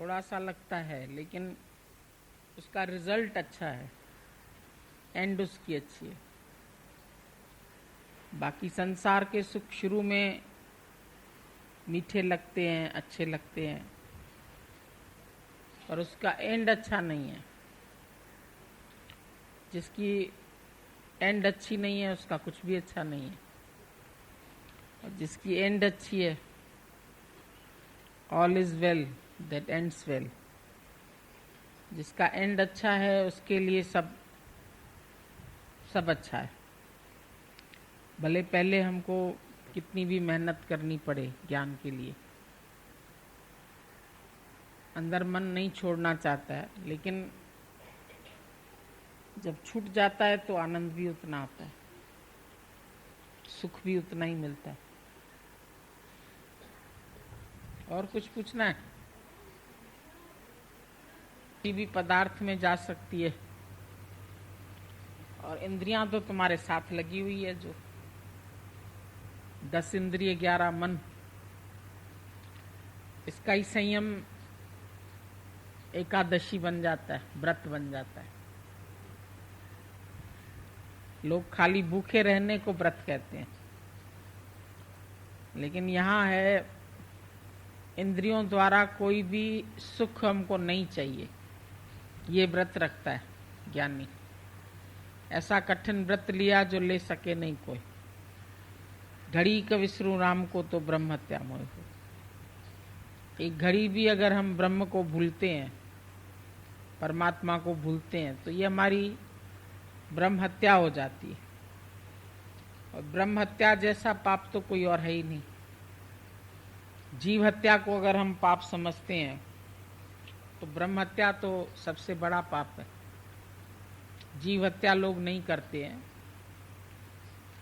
थोड़ा सा लगता है, लेकिन उसका रिजल्ट अच्छा है, एंड उसकी अच्छी है। बाकी संसार के सुख शुरू में मीठे लगते हैं, अच्छे लगते हैं, पर उसका एंड अच्छा नहीं है। जिसकी एंड अच्छी नहीं है उसका कुछ भी अच्छा नहीं है, और जिसकी एंड अच्छी है, all is well that ends well. जिसका एंड अच्छा है उसके लिए सब अच्छा है। भले पहले हमको कितनी भी मेहनत करनी पड़े ज्ञान के लिए, अंदर मन नहीं छोड़ना चाहता है, लेकिन जब छूट जाता है तो आनंद भी उतना आता है, सुख भी उतना ही मिलता है। और कुछ पूछना है? किसी भी पदार्थ में जा सकती है, और इंद्रियां तो तुम्हारे साथ लगी हुई है, जो 10 इंद्रिय 11 मन, इसका ही संयम एकादशी बन जाता है, व्रत बन जाता है। लोग खाली भूखे रहने को व्रत कहते हैं, लेकिन यहाँ है इंद्रियों द्वारा कोई भी सुख हमको नहीं चाहिए, ये व्रत रखता है ज्ञानी। ऐसा कठिन व्रत लिया जो ले सके नहीं कोई। घड़ी क विसरू राम को तो ब्रह्म हत्या मोह हो। एक घड़ी भी अगर हम ब्रह्म को भूलते हैं, परमात्मा को भूलते हैं, तो ये हमारी ब्रह्म हत्या हो जाती है। और ब्रह्म हत्या जैसा पाप तो कोई और है ही नहीं। जीव हत्या को अगर हम पाप समझते हैं तो ब्रह्म हत्या तो सबसे बड़ा पाप है। जीव हत्या लोग नहीं करते हैं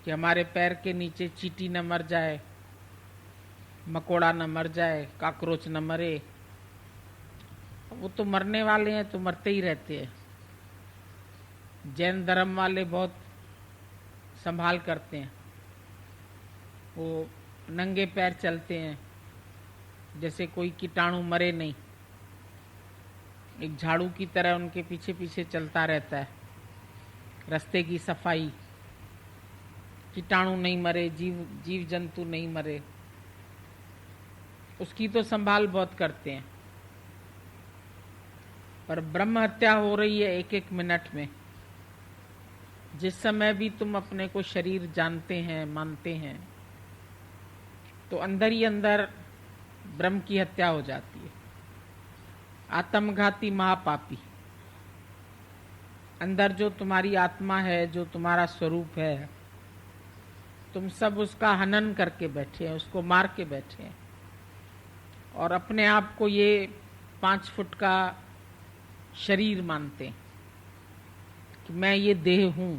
कि हमारे पैर के नीचे चींटी न मर जाए, मकोड़ा न मर जाए, काकरोच न मरे। वो तो मरने वाले हैं तो मरते ही रहते हैं। जैन धर्म वाले बहुत संभाल करते हैं, वो नंगे पैर चलते हैं जैसे कोई कीटाणु मरे नहीं। एक झाड़ू की तरह उनके पीछे पीछे चलता रहता है, रास्ते की सफाई, कीटाणु नहीं मरे, जीव जंतु नहीं मरे, उसकी तो संभाल बहुत करते हैं। पर ब्रह्म हत्या हो रही है एक एक मिनट में। जिस समय भी तुम अपने को शरीर जानते हैं, मानते हैं, तो अंदर ही अंदर ब्रह्म की हत्या हो जाती है। आत्मघाती महापापी। अंदर जो तुम्हारी आत्मा है, जो तुम्हारा स्वरूप है, तुम सब उसका हनन करके बैठे हैं, उसको मार के बैठे हैं, और अपने आप को ये 5 फुट का शरीर मानते हैं कि मैं ये देह हूं।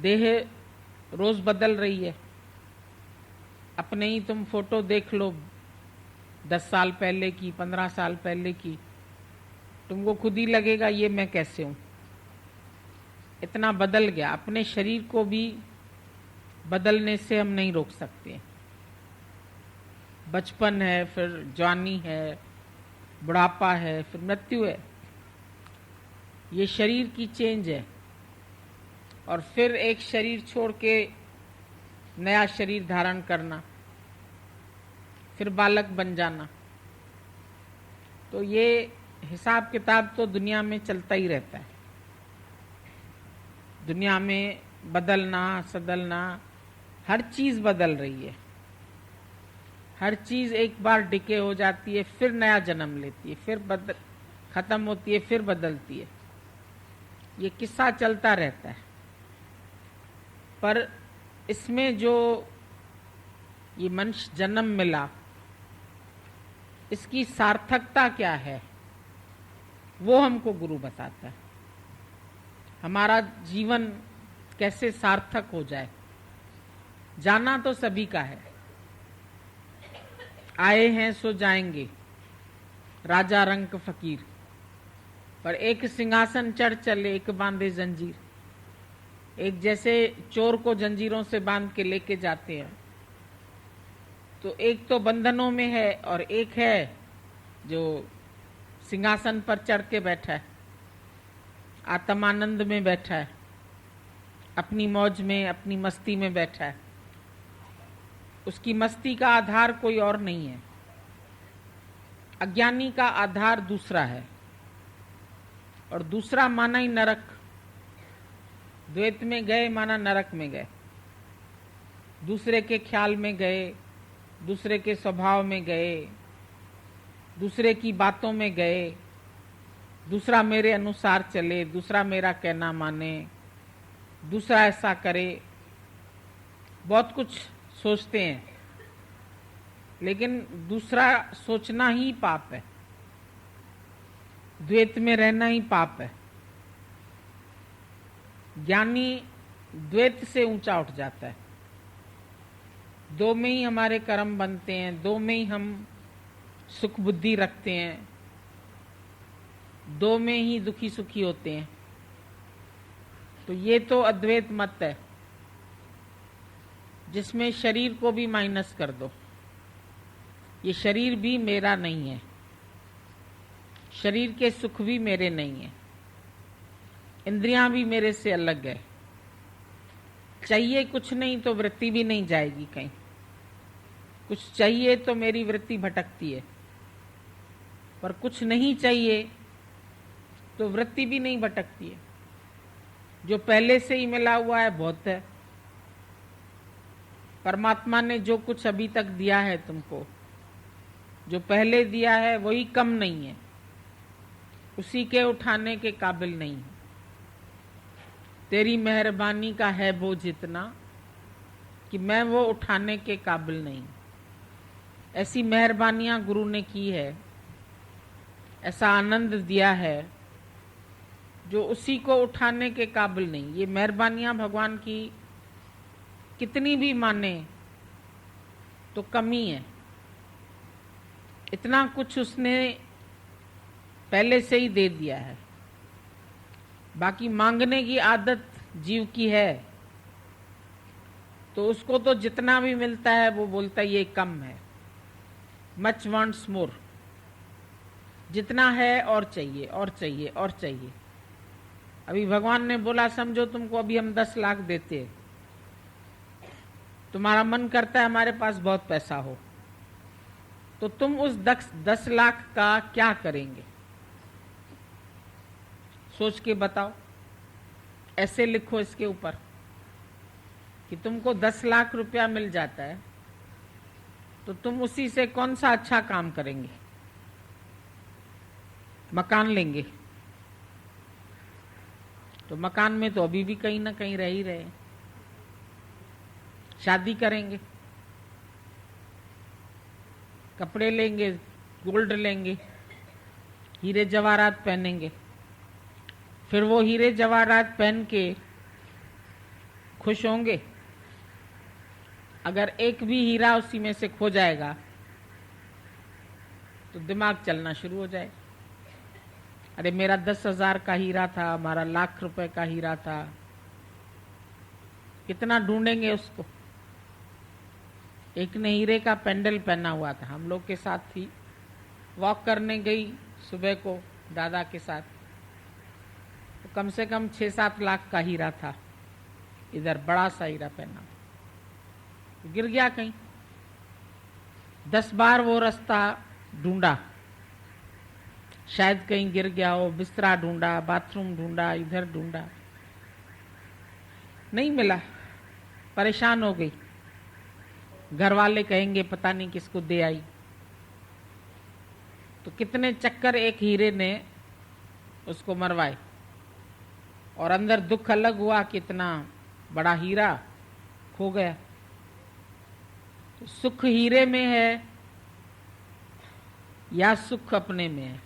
देह रोज बदल रही है। अपने ही तुम फोटो देख लो, 10 साल पहले की, 15 साल पहले की, तुमको खुद ही लगेगा ये मैं कैसे हूं। इतना बदल गया। अपने शरीर को भी बदलने से हम नहीं रोक सकते। बचपन है, फिर जवानी है, बुढ़ापा है, फिर मृत्यु है। ये शरीर की चेंज है। और फिर एक शरीर छोड़ के नया शरीर धारण करना, फिर बालक बन जाना। तो ये हिसाब किताब तो दुनिया में चलता ही रहता है। दुनिया में बदलना, सदलना, हर चीज बदल रही है। हर चीज एक बार डिके हो जाती है, फिर नया जन्म लेती है, फिर खत्म होती है, फिर बदलती है। ये किस्सा चलता रहता है। पर इसमें जो ये मनुष्य जन्म मिला, इसकी सार्थकता क्या है, वो हमको गुरु बताता है। हमारा जीवन कैसे सार्थक हो जाए। जाना तो सभी का है। आए हैं सो जाएंगे, राजा रंक फकीर। पर एक सिंहासन चढ़ चले, एक बांधे जंजीर। एक जैसे चोर को जंजीरों से बांध के लेके जाते हैं, तो एक तो बंधनों में है और एक है जो सिंहासन पर चढ़ के बैठा है, आत्मानंद में बैठा है, अपनी मौज में, अपनी मस्ती में बैठा है, उसकी मस्ती का आधार कोई और नहीं है। अज्ञानी का आधार दूसरा है, और दूसरा माना ही नरक। द्वैत में गए माना नरक में गए, दूसरे के ख्याल में गए, दूसरे के स्वभाव में गए, दूसरे की बातों में गए, दूसरा मेरे अनुसार चले, दूसरा मेरा कहना माने, दूसरा ऐसा करे, बहुत कुछ सोचते हैं। लेकिन दूसरा सोचना ही पाप है, द्वैत में रहना ही पाप है। ज्ञानी द्वैत से ऊंचा उठ जाता है। दो में ही हमारे कर्म बनते हैं, दो में ही हम सुख बुद्धि रखते हैं, दो में ही दुखी सुखी होते हैं। तो ये तो अद्वैत मत है, जिसमें शरीर को भी माइनस कर दो। ये शरीर भी मेरा नहीं है, शरीर के सुख भी मेरे नहीं है, इंद्रियां भी मेरे से अलग है। चाहिए कुछ नहीं तो वृत्ति भी नहीं जाएगी कहीं, कुछ चाहिए तो मेरी वृत्ति भटकती है, पर कुछ नहीं चाहिए तो वृत्ति भी नहीं भटकती है। जो पहले से ही मिला हुआ है बहुत है। परमात्मा ने जो कुछ अभी तक दिया है तुमको, जो पहले दिया है वही कम नहीं है, उसी के उठाने के काबिल नहीं है। तेरी मेहरबानी का है बोझ इतना कि मैं वो उठाने के काबिल नहीं। ऐसी मेहरबानियां गुरु ने की है, ऐसा आनंद दिया है जो उसी को उठाने के काबिल नहीं। ये मेहरबानियां भगवान की कितनी भी माने तो कमी है। इतना कुछ उसने पहले से ही दे दिया है, बाकी मांगने की आदत जीव की है। तो उसको तो जितना भी मिलता है वो बोलता है ये कम है, मच वांट्स मोर। जितना है और चाहिए और चाहिए और चाहिए। अभी भगवान ने बोला समझो तुमको अभी हम 10 लाख देते हैं, तुम्हारा मन करता है हमारे पास बहुत पैसा हो, तो तुम उस 10 लाख का क्या करेंगे? सोच के बताओ। ऐसे लिखो इसके ऊपर कि तुमको 10 लाख रुपया मिल जाता है तो तुम उसी से कौन सा अच्छा काम करेंगे? मकान लेंगे, तो मकान में तो अभी भी कहीं ना कहीं रह ही रहे। शादी करेंगे, कपड़े लेंगे, गोल्ड लेंगे, हीरे जवाहरात पहनेंगे, फिर वो हीरे जवाहरात पहन के खुश होंगे? अगर एक भी हीरा उसी में से खो जाएगा तो दिमाग चलना शुरू हो जाए। अरे मेरा 10,000 का हीरा था, हमारा लाख रुपए का हीरा था, कितना ढूंढेंगे उसको। एक ने हीरे का पेंडल पहना हुआ था, हम लोग के साथ थी, वॉक करने गई सुबह को दादा के साथ, तो कम से कम 6-7 लाख का हीरा था, इधर बड़ा सा हीरा पहना, गिर गया कहीं। 10 बार वो रास्ता ढूंढा, शायद कहीं गिर गया हो, बिस्तरा ढूंढा, बाथरूम ढूंढा, इधर ढूंढा, नहीं मिला, परेशान हो गई। घर वाले कहेंगे पता नहीं किसको दे आई। तो कितने चक्कर एक हीरे ने उसको मरवाए, और अंदर दुख अलग हुआ कि इतना बड़ा हीरा खो गया। तो सुख हीरे में है या सुख अपने में है?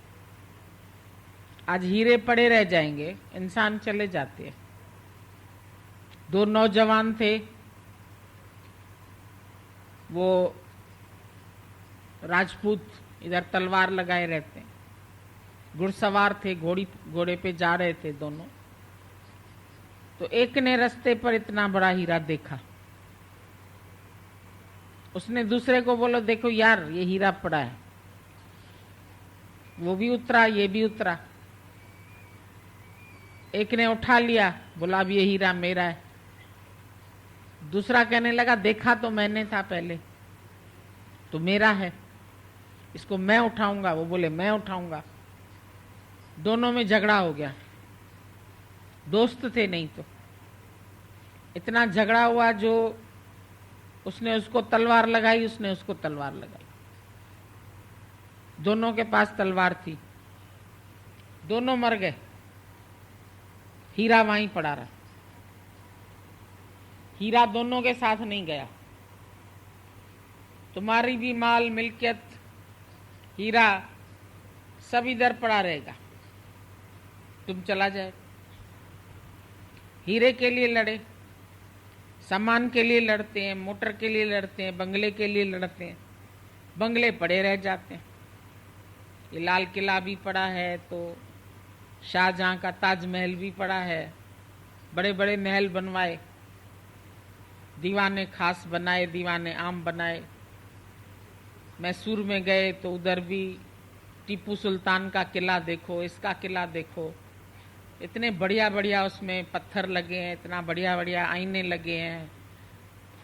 आज हीरे पड़े रह जाएंगे, इंसान चले जाते हैं। 2 नौजवान थे, वो राजपूत, इधर तलवार लगाए रहते हैं, घुड़सवार थे, घोड़े पे जा रहे थे दोनों। तो एक ने रास्ते पर इतना बड़ा हीरा देखा, उसने दूसरे को बोला देखो यार ये हीरा पड़ा है। वो भी उतरा, ये भी उतरा। एक ने उठा लिया, बोला अब ये हीरा मेरा है। दूसरा कहने लगा देखा तो मैंने था पहले, तो मेरा है, इसको मैं उठाऊंगा। वो बोले मैं उठाऊंगा। दोनों में झगड़ा हो गया। दोस्त थे नहीं तो। इतना झगड़ा हुआ जो उसने उसको तलवार लगाई, उसने उसको तलवार लगाई। दोनों के पास तलवार थी, दोनों मर गए। हीरा वहीं पड़ा रहा। हीरा दोनों के साथ नहीं गया। तुम्हारी भी माल मिल्कियत, हीरा सब इधर पड़ा रहेगा, तुम चला जाए। हीरे के लिए लड़े, सामान के लिए लड़ते हैं, मोटर के लिए लड़ते हैं, बंगले के लिए लड़ते हैं, बंगले पड़े रह जाते हैं। ये लाल किला भी पड़ा है, तो शाहजहां का ताजमहल भी पड़ा है। बड़े बड़े महल बनवाए, दीवाने खास बनाए, दीवाने आम बनाए। मैसूर में गए तो उधर भी टीपू सुल्तान का किला देखो, इसका किला देखो। इतने बढ़िया बढ़िया उसमें पत्थर लगे हैं, इतना बढ़िया बढ़िया आईने लगे हैं,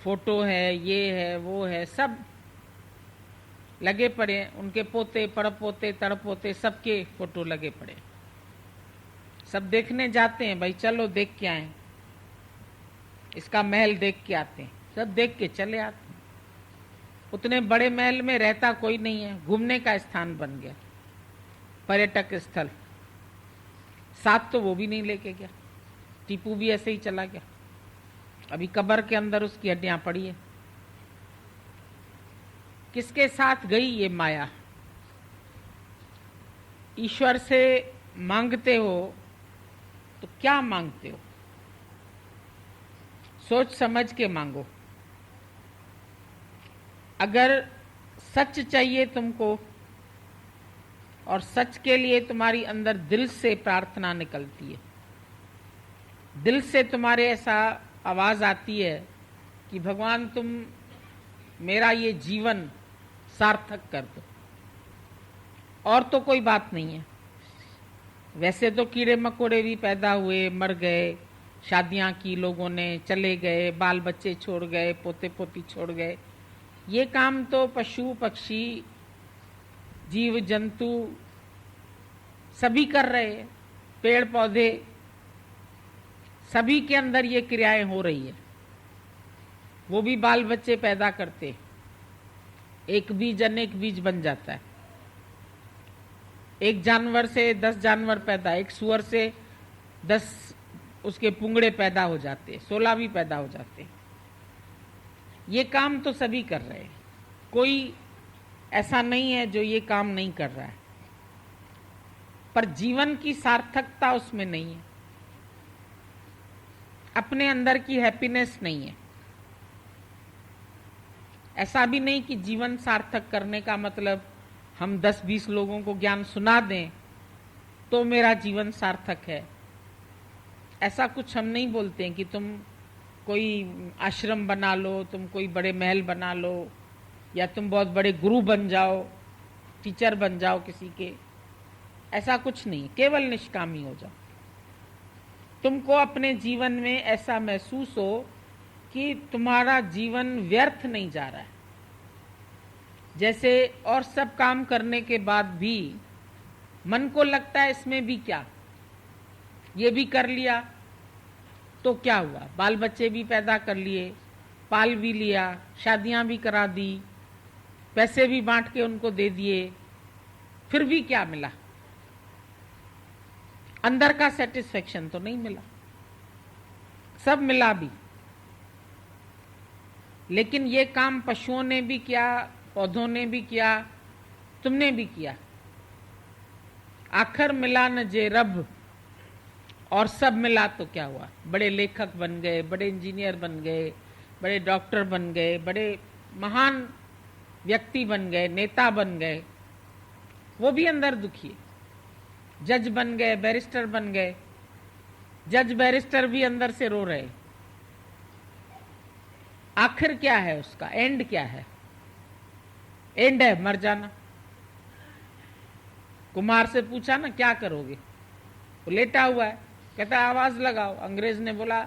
फोटो है, ये है, वो है, सब लगे पड़े। उनके पोते, पड़पोते, तड़पोते सबके फोटो लगे पड़े। सब देखने जाते हैं, भाई चलो देख के आए, इसका महल देख के आते हैं। सब देख के चले आते हैं। उतने बड़े महल में रहता कोई नहीं है, घूमने का स्थान बन गया, पर्यटक स्थल। साथ तो वो भी नहीं लेके गया। टीपू भी ऐसे ही चला गया। अभी कब्र के अंदर उसकी हड्डियां पड़ी है। किसके साथ गई ये माया? ईश्वर से मांगते हो तो क्या मांगते हो? सोच समझ के मांगो। अगर सच चाहिए तुमको और सच के लिए तुम्हारी अंदर दिल से प्रार्थना निकलती है, दिल से तुम्हारे ऐसा आवाज आती है कि भगवान तुम मेरा ये जीवन सार्थक कर दो, और तो कोई बात नहीं है। वैसे तो कीड़े मकोड़े भी पैदा हुए, मर गए, शादियां की लोगों ने, चले गए, बाल बच्चे छोड़ गए, पोते पोती छोड़ गए। ये काम तो पशु पक्षी, जीव जंतु सभी कर रहे हैं, पेड़ पौधे, सभी के अंदर ये क्रियाएं हो रही है। वो भी बाल बच्चे पैदा करते, एक बीज अनेक बीज बन जाता है। एक जानवर से 10 जानवर पैदा, एक सुअर से 10 उसके पुंगड़े पैदा हो जाते, 16 भी पैदा हो जाते। ये काम तो सभी कर रहे हैं, कोई ऐसा नहीं है जो ये काम नहीं कर रहा है, पर जीवन की सार्थकता उसमें नहीं है, अपने अंदर की हैप्पीनेस नहीं है। ऐसा भी नहीं कि जीवन सार्थक करने का मतलब हम 10-20 लोगों को ज्ञान सुना दें तो मेरा जीवन सार्थक है। ऐसा कुछ हम नहीं बोलते हैं कि तुम कोई आश्रम बना लो, तुम कोई बड़े महल बना लो, या तुम बहुत बड़े गुरु बन जाओ, टीचर बन जाओ किसी के। ऐसा कुछ नहीं, केवल निष्कामी हो जाओ। तुमको अपने जीवन में ऐसा महसूस हो कि तुम्हारा जीवन व्यर्थ नहीं जा रहा है। जैसे और सब काम करने के बाद भी मन को लगता है इसमें भी क्या, ये भी कर लिया तो क्या हुआ, बाल बच्चे भी पैदा कर लिए, पाल भी लिया, शादियां भी करा दी, पैसे भी बांट के उनको दे दिए, फिर भी क्या मिला? अंदर का सेटिस्फेक्शन तो नहीं मिला। सब मिला भी, लेकिन ये काम पशुओं ने भी किया, पौधों ने भी किया, तुमने भी किया। आखिर मिला न जे रब, और सब मिला तो क्या हुआ? बड़े लेखक बन गए, बड़े इंजीनियर बन गए, बड़े डॉक्टर बन गए, बड़े महान व्यक्ति बन गए, नेता बन गए, वो भी अंदर दुखी है। जज बन गए, बैरिस्टर बन गए, जज बैरिस्टर भी अंदर से रो रहे। आखिर क्या है उसका? एंड क्या है? एंड है मर जाना। कुम्हार से पूछा ना क्या करोगे, वो लेटा हुआ है, कहता है आवाज लगाओ। अंग्रेज ने बोला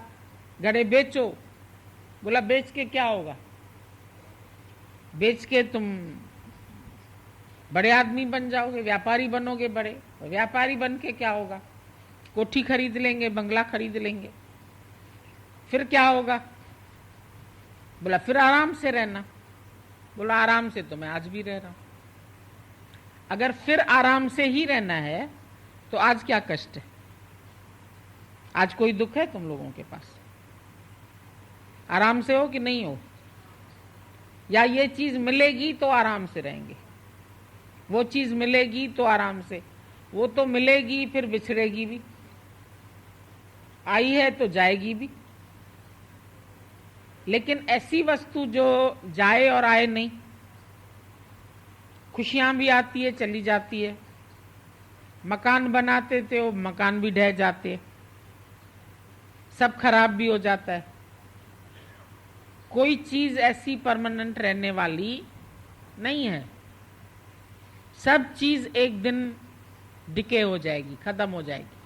घड़े बेचो। बोला बेच के क्या होगा, बेच के तुम बड़े आदमी बन जाओगे, व्यापारी बनोगे बड़े। व्यापारी बन के क्या होगा, कोठी खरीद लेंगे, बंगला खरीद लेंगे, फिर क्या होगा। बोला फिर आराम से रहना। बोला आराम से तो मैं आज भी रह रहा हूं। अगर फिर आराम से ही रहना है तो आज क्या कष्ट है, आज कोई दुख है तुम लोगों के पास? आराम से हो कि नहीं हो? या ये चीज मिलेगी तो आराम से रहेंगे, वो चीज मिलेगी तो आराम से, वो तो मिलेगी फिर बिछड़ेगी भी, आई है तो जाएगी भी। लेकिन ऐसी वस्तु जो जाए और आए नहीं, खुशियां भी आती है चली जाती है, मकान बनाते थे वो मकान भी ढह जाते, सब खराब भी हो जाता है। कोई चीज ऐसी परमानेंट रहने वाली नहीं है, सब चीज एक दिन डिके हो जाएगी, खत्म हो जाएगी।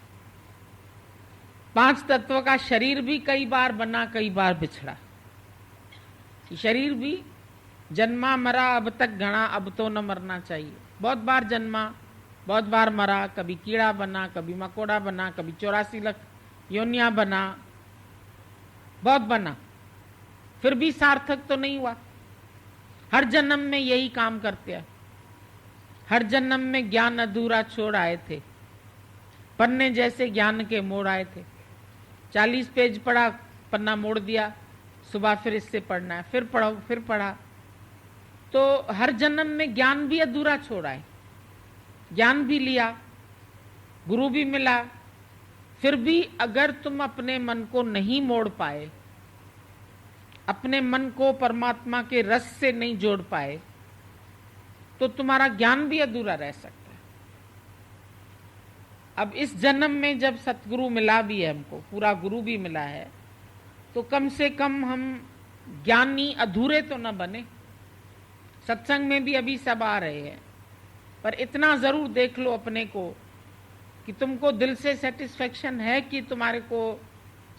5 तत्व का शरीर भी कई बार बना, कई बार बिछड़ा। शरीर भी जन्मा मरा अब तक घना, अब तो न मरना चाहिए। बहुत बार जन्मा, बहुत बार मरा, कभी कीड़ा बना, कभी मकोड़ा बना, कभी 84 लाख योनिया बना, बहुत बना, फिर भी सार्थक तो नहीं हुआ। हर जन्म में यही काम करते हैं, हर जन्म में ज्ञान अधूरा छोड़ आए थे, पन्ने जैसे ज्ञान के मोड़ आए थे। 40 पेज पढ़ा, पन्ना मोड़ दिया, सुबह फिर इससे पढ़ना है, फिर पढ़ो, फिर पढ़ा। तो हर जन्म में ज्ञान भी अधूरा छोड़ा है, ज्ञान भी लिया, गुरु भी मिला, फिर भी अगर तुम अपने मन को नहीं मोड़ पाए, अपने मन को परमात्मा के रस से नहीं जोड़ पाए, तो तुम्हारा ज्ञान भी अधूरा रह सकता है। अब इस जन्म में जब सतगुरु मिला भी है, हमको पूरा गुरु भी मिला है, तो कम से कम हम ज्ञानी अधूरे तो न बने। सत्संग में भी अभी सब आ रहे हैं, पर इतना जरूर देख लो अपने को कि तुमको दिल से सेटिस्फेक्शन है कि तुम्हारे को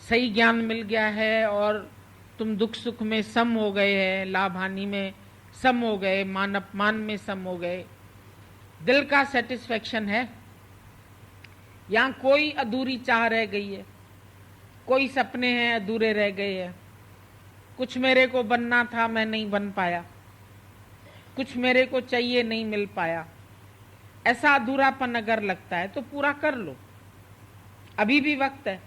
सही ज्ञान मिल गया है और तुम दुख सुख में सम हो गए हैं, लाभ हानि में सम हो गए, मान अपमान में सम हो गए। दिल का सेटिस्फेक्शन है, यहाँ कोई अधूरी चाह रह गई है, कोई सपने हैं अधूरे रह गए हैं। कुछ मेरे को बनना था मैं नहीं बन पाया, कुछ मेरे को चाहिए नहीं मिल पाया, ऐसा अधूरापन अगर लगता है तो पूरा कर लो, अभी भी वक्त है।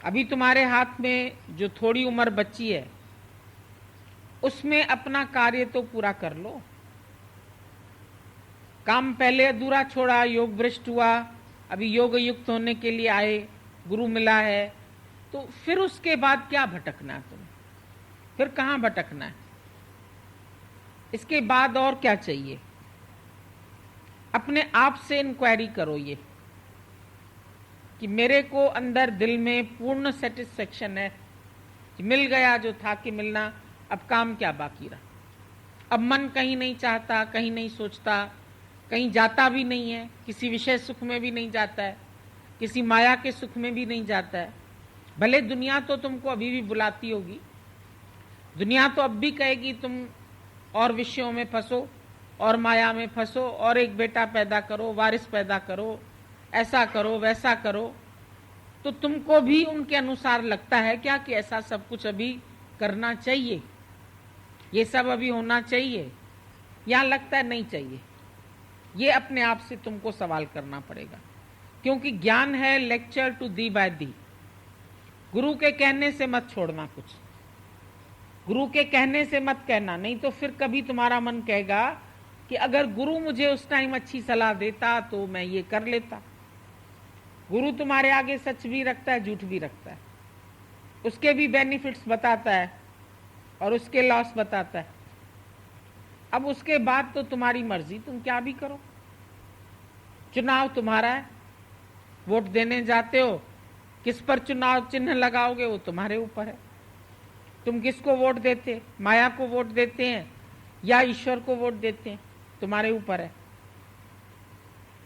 अभी तुम्हारे हाथ में जो थोड़ी उम्र बची है उसमें अपना कार्य तो पूरा कर लो। काम पहले अधूरा छोड़ा, योग भ्रष्ट हुआ, अभी योग युक्त होने के लिए आए, गुरु मिला है, तो फिर उसके बाद क्या भटकना है तुम्हें, फिर कहाँ भटकना है, इसके बाद और क्या चाहिए। अपने आप से इंक्वायरी करो ये कि मेरे को अंदर दिल में पूर्ण सेटिस्फेक्शन है कि मिल गया जो था कि मिलना, अब काम क्या बाकी रहा। अब मन कहीं नहीं चाहता, कहीं नहीं सोचता, कहीं जाता भी नहीं है, किसी विषय सुख में भी नहीं जाता है, किसी माया के सुख में भी नहीं जाता है। भले दुनिया तो तुमको अभी भी बुलाती होगी, दुनिया तो अब भी कहेगी तुम और विषयों में फंसो और माया में फंसो और एक बेटा पैदा करो, वारिस पैदा करो, ऐसा करो वैसा करो, तो तुमको भी उनके अनुसार लगता है क्या कि ऐसा सब कुछ अभी करना चाहिए, ये सब अभी होना चाहिए, या लगता है नहीं चाहिए। ये अपने आप से तुमको सवाल करना पड़ेगा, क्योंकि ज्ञान है lecture to the by the. गुरु के कहने से मत छोड़ना कुछ, गुरु के कहने से मत कहना, नहीं तो फिर कभी तुम्हारा मन कहेगा कि अगर गुरु मुझे उस टाइम अच्छी सलाह देता तो मैं ये कर लेता। गुरु तुम्हारे आगे सच भी रखता है, झूठ भी रखता है, उसके भी बेनिफिट्स बताता है और उसके लॉस बताता है। अब उसके बाद तो तुम्हारी मर्जी, तुम क्या भी करो। चुनाव तुम्हारा है, वोट देने जाते हो, किस पर चुनाव चिन्ह लगाओगे वो तुम्हारे ऊपर है। तुम किसको वोट देते हैं, माया को वोट देते हैं या ईश्वर को वोट देते हैं, तुम्हारे ऊपर है।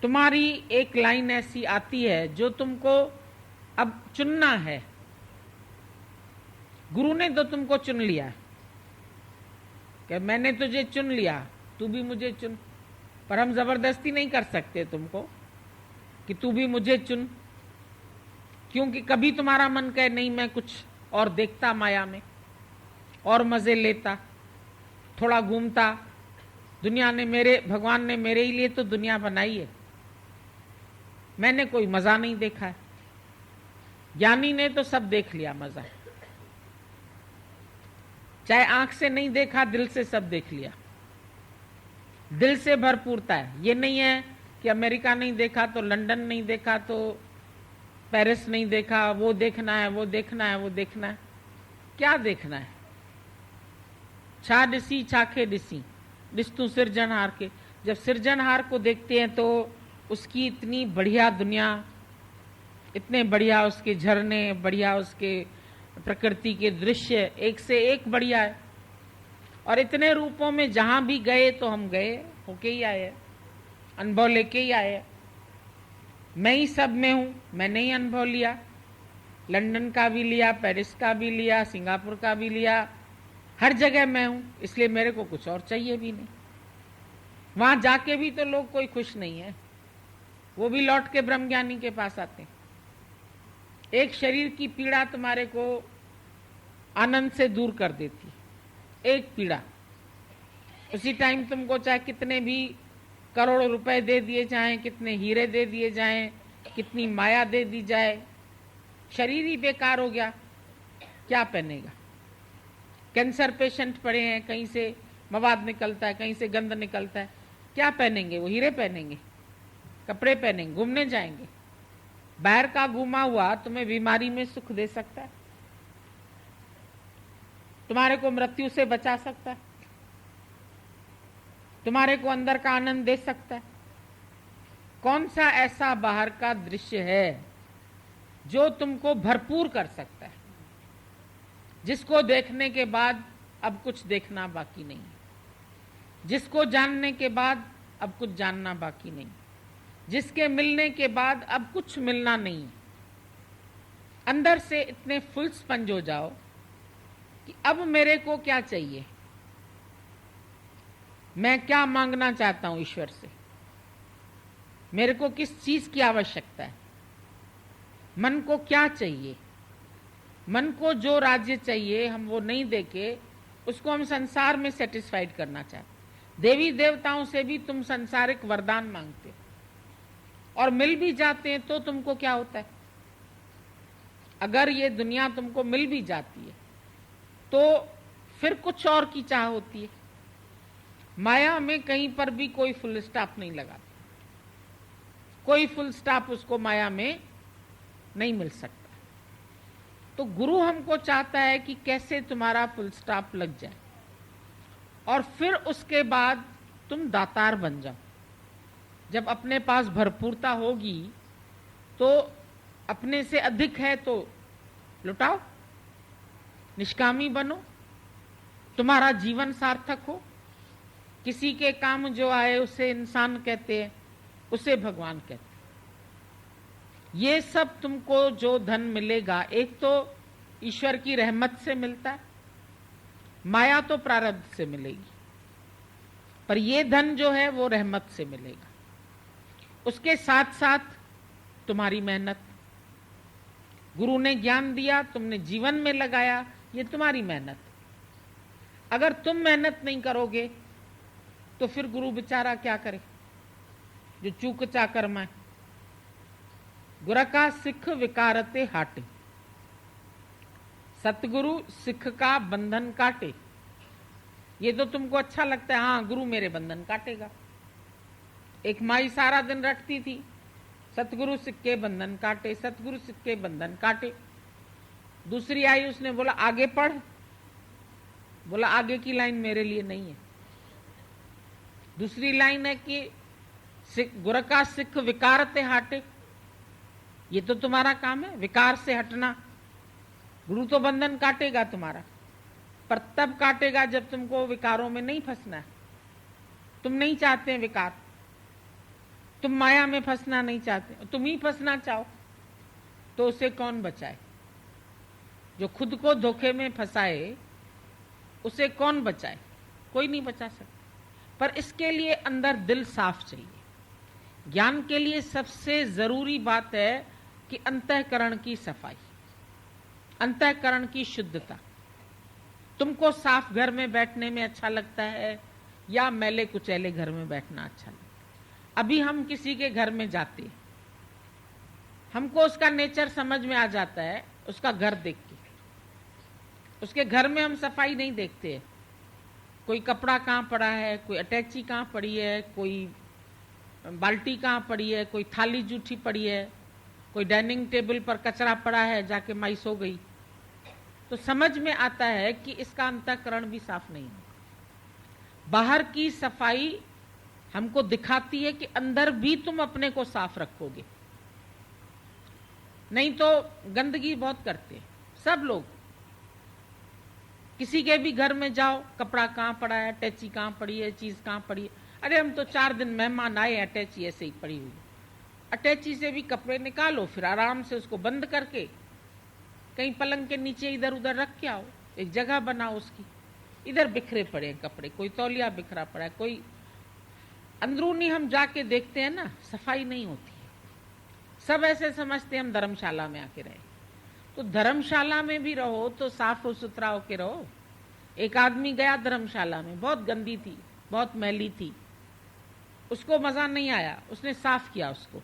तुम्हारी एक लाइन ऐसी आती है जो तुमको अब चुनना है। गुरु ने तो तुमको चुन लिया है कि मैंने तुझे चुन लिया, तू भी मुझे चुन। पर हम जबरदस्ती नहीं कर सकते तुमको कि तू भी मुझे चुन, क्योंकि कभी तुम्हारा मन कहे नहीं मैं कुछ और देखता माया में, और मजे लेता, थोड़ा घूमता। दुनिया ने भगवान ने मेरे ही लिए तो दुनिया बनाई है, मैंने कोई मजा नहीं देखा है। ज्ञानी ने तो सब देख लिया मजा, चाहे आंख से नहीं देखा, दिल से सब देख लिया। दिल से भरपूरता है। ये नहीं है कि अमेरिका नहीं देखा तो लंदन नहीं देखा तो पेरिस नहीं देखा, वो देखना है, वो देखना है, वो देखना है। क्या देखना है? छा ॾिसी छाखे ॾिसी, ॾिस तू सिरजनहार के। जब सिरजनहार को देखते हैं तो उसकी इतनी बढ़िया दुनिया, इतने बढ़िया उसके झरने, बढ़िया उसके प्रकृति के दृश्य, एक से एक बढ़िया है। और इतने रूपों में जहां भी गए तो हम गए होके ही आए, अनुभव लेके ही आए। मैं ही सब में हूं, मैंने ही अनुभव लिया, लंदन का भी लिया, पेरिस का भी लिया, सिंगापुर का भी लिया, हर जगह मैं हूं, इसलिए मेरे को कुछ और चाहिए भी नहीं। वहां जाके भी तो लोग कोई खुश नहीं है, वो भी लौट के ब्रह्मज्ञानी के पास आते हैं। एक शरीर की पीड़ा तुम्हारे को आनंद से दूर कर देती, एक पीड़ा। उसी टाइम तुमको चाहे कितने भी करोड़ रुपए दे दिए जाएं, कितने हीरे दे दिए जाएं, कितनी माया दे दी जाए, शरीर ही बेकार हो गया, क्या पहनेगा? कैंसर पेशेंट पड़े हैं, कहीं से मवाद निकलता है, कहीं से गंद निकलता है, क्या पहनेंगे? वो हीरे पहनेंगे, कपड़े पहनेंगे, घूमने जाएंगे। बाहर का घुमा हुआ तुम्हें बीमारी में सुख दे सकता है, तुम्हारे को मृत्यु से बचा सकता है, तुम्हारे को अंदर का आनंद दे सकता है। कौन सा ऐसा बाहर का दृश्य है जो तुमको भरपूर कर सकता है, जिसको देखने के बाद अब कुछ देखना बाकी नहीं, जिसको जानने के बाद अब कुछ जानना बाकी नहीं, जिसके मिलने के बाद अब कुछ मिलना नहीं। अंदर से इतने फुल स्पंज हो जाओ कि अब मेरे को क्या चाहिए, मैं क्या मांगना चाहता हूं ईश्वर से, मेरे को किस चीज की आवश्यकता है, मन को क्या चाहिए। मन को जो राज्य चाहिए हम वो नहीं देके उसको हम संसार में सेटिस्फाइड करना चाहते। देवी देवताओं से भी तुम संसारिक वरदान मांगते और मिल भी जाते हैं तो तुमको क्या होता है? अगर ये दुनिया तुमको मिल भी जाती है तो फिर कुछ और की चाह होती है। माया में कहीं पर भी कोई फुल स्टॉप नहीं लगाता, कोई फुल स्टॉप उसको माया में नहीं मिल सकता। तो गुरु हमको चाहता है कि कैसे तुम्हारा फुल स्टॉप लग जाए और फिर उसके बाद तुम दातार बन जाओ। जब अपने पास भरपूरता होगी तो अपने से अधिक है तो लुटाओ, निष्कामी बनो, तुम्हारा जीवन सार्थक हो। किसी के काम जो आए उसे इंसान कहते हैं, उसे भगवान कहते हैं। ये सब तुमको जो धन मिलेगा, एक तो ईश्वर की रहमत से मिलता है, माया तो प्रारब्ध से मिलेगी, पर ये धन जो है वो रहमत से मिलेगा। उसके साथ साथ तुम्हारी मेहनत, गुरु ने ज्ञान दिया, तुमने जीवन में लगाया, ये तुम्हारी मेहनत। अगर तुम मेहनत नहीं करोगे तो फिर गुरु बेचारा क्या करे, जो चूक चाकर माए। गुर का सिख विकारते हाटे, सतगुरु सिख का बंधन काटे। ये तो तुमको अच्छा लगता है, हाँ गुरु मेरे बंधन काटेगा। एक माई सारा दिन रटती थी, सतगुरु सिख के बंधन काटे, सतगुरु सिख के बंधन काटे। दूसरी आई, उसने बोला आगे पढ़, बोला आगे की लाइन मेरे लिए नहीं है। दूसरी लाइन है कि गुर का सिख विकारते हाटे, ये तो तुम्हारा काम है, विकार से हटना। गुरु तो बंधन काटेगा तुम्हारा, पर तब काटेगा जब तुमको विकारों में नहीं फंसना है। तुम नहीं चाहते हैं विकार, तुम माया में फंसना नहीं चाहते, तुम ही फंसना चाहो, तो उसे कौन बचाए? जो खुद को धोखे में फंसाए उसे कौन बचाए? कोई नहीं बचा सकता। पर इसके लिए अंदर दिल साफ चाहिए। ज्ञान के लिए सबसे जरूरी बात है कि अंतःकरण की सफाई, अंतःकरण की शुद्धता। तुमको साफ घर में बैठने में अच्छा लगता है या मैले कुचैले घर में बैठना अच्छा लगता है? अभी हम किसी के घर में जाते हैं, हमको उसका नेचर समझ में आ जाता है उसका घर देख के। उसके घर में हम सफाई नहीं देखते हैं, कोई कपड़ा कहाँ पड़ा है, कोई अटैची कहाँ पड़ी है, कोई बाल्टी कहाँ पड़ी है, कोई थाली जूठी पड़ी है, कोई डाइनिंग टेबल पर कचरा पड़ा है, जाके माई सो गई, तो समझ में आता है कि इसका अंतःकरण भी साफ नहीं है। बाहर की सफाई हमको दिखाती है कि अंदर भी तुम अपने को साफ रखोगे, नहीं तो गंदगी बहुत करते हैं सब लोग। किसी के भी घर में जाओ, कपड़ा कहाँ पड़ा है, अटैची कहाँ पड़ी है, चीज कहाँ पड़ी है। अरे हम तो 4 दिन मेहमान आए, अटैची ऐसे ही पड़ी हुई। अटैची से भी कपड़े निकालो, फिर आराम से उसको बंद करके कहीं पलंग के नीचे इधर उधर रख के आओ, एक जगह बनाओ उसकी। इधर बिखरे पड़े हैं कपड़े, कोई तौलिया बिखरा पड़ा है, कोई अंदरूनी हम जाके देखते हैं ना, सफाई नहीं होती है। सब ऐसे समझते हैं हम धर्मशाला में आके रहे, तो धर्मशाला में भी रहो तो साफ और सुथरा होके रहो। एक आदमी गया धर्मशाला में, बहुत गंदी थी, बहुत मैली थी, उसको मजा नहीं आया, उसने साफ किया उसको,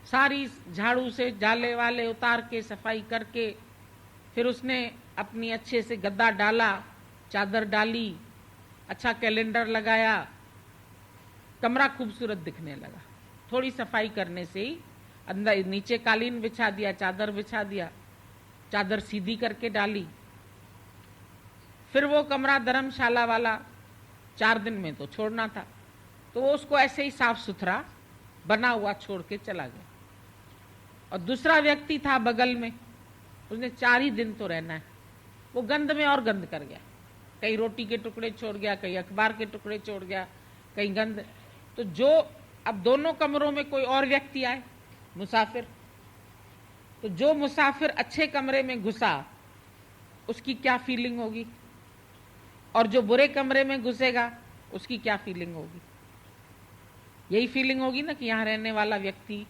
सारी झाड़ू से जाले वाले उतार के सफाई करके, फिर उसने अपनी अच्छे से गद्दा डाला, चादर डाली, अच्छा कैलेंडर लगाया, कमरा खूबसूरत दिखने लगा। थोड़ी सफाई करने से ही अंदर नीचे कालीन बिछा दिया, चादर बिछा दिया, चादर सीधी करके डाली, फिर वो कमरा धर्मशाला वाला 4 दिन में तो छोड़ना था, तो वो उसको ऐसे ही साफ सुथरा बना हुआ छोड़ के चला गया। और दूसरा व्यक्ति था बगल में, उसने 4 ही दिन तो रहना है, वो गंद में और गंद कर गया, कहीं रोटी के टुकड़े छोड़ गया, कहीं अखबार के टुकड़े छोड़ गया, कहीं गंद। तो जो अब दोनों कमरों में कोई और व्यक्ति आए, मुसाफिर, तो जो मुसाफिर अच्छे कमरे में घुसा उसकी क्या फीलिंग होगी, और जो बुरे कमरे में घुसेगा उसकी क्या फीलिंग होगी? यही फीलिंग होगी ना कि यहां रहने वाला व्यक्ति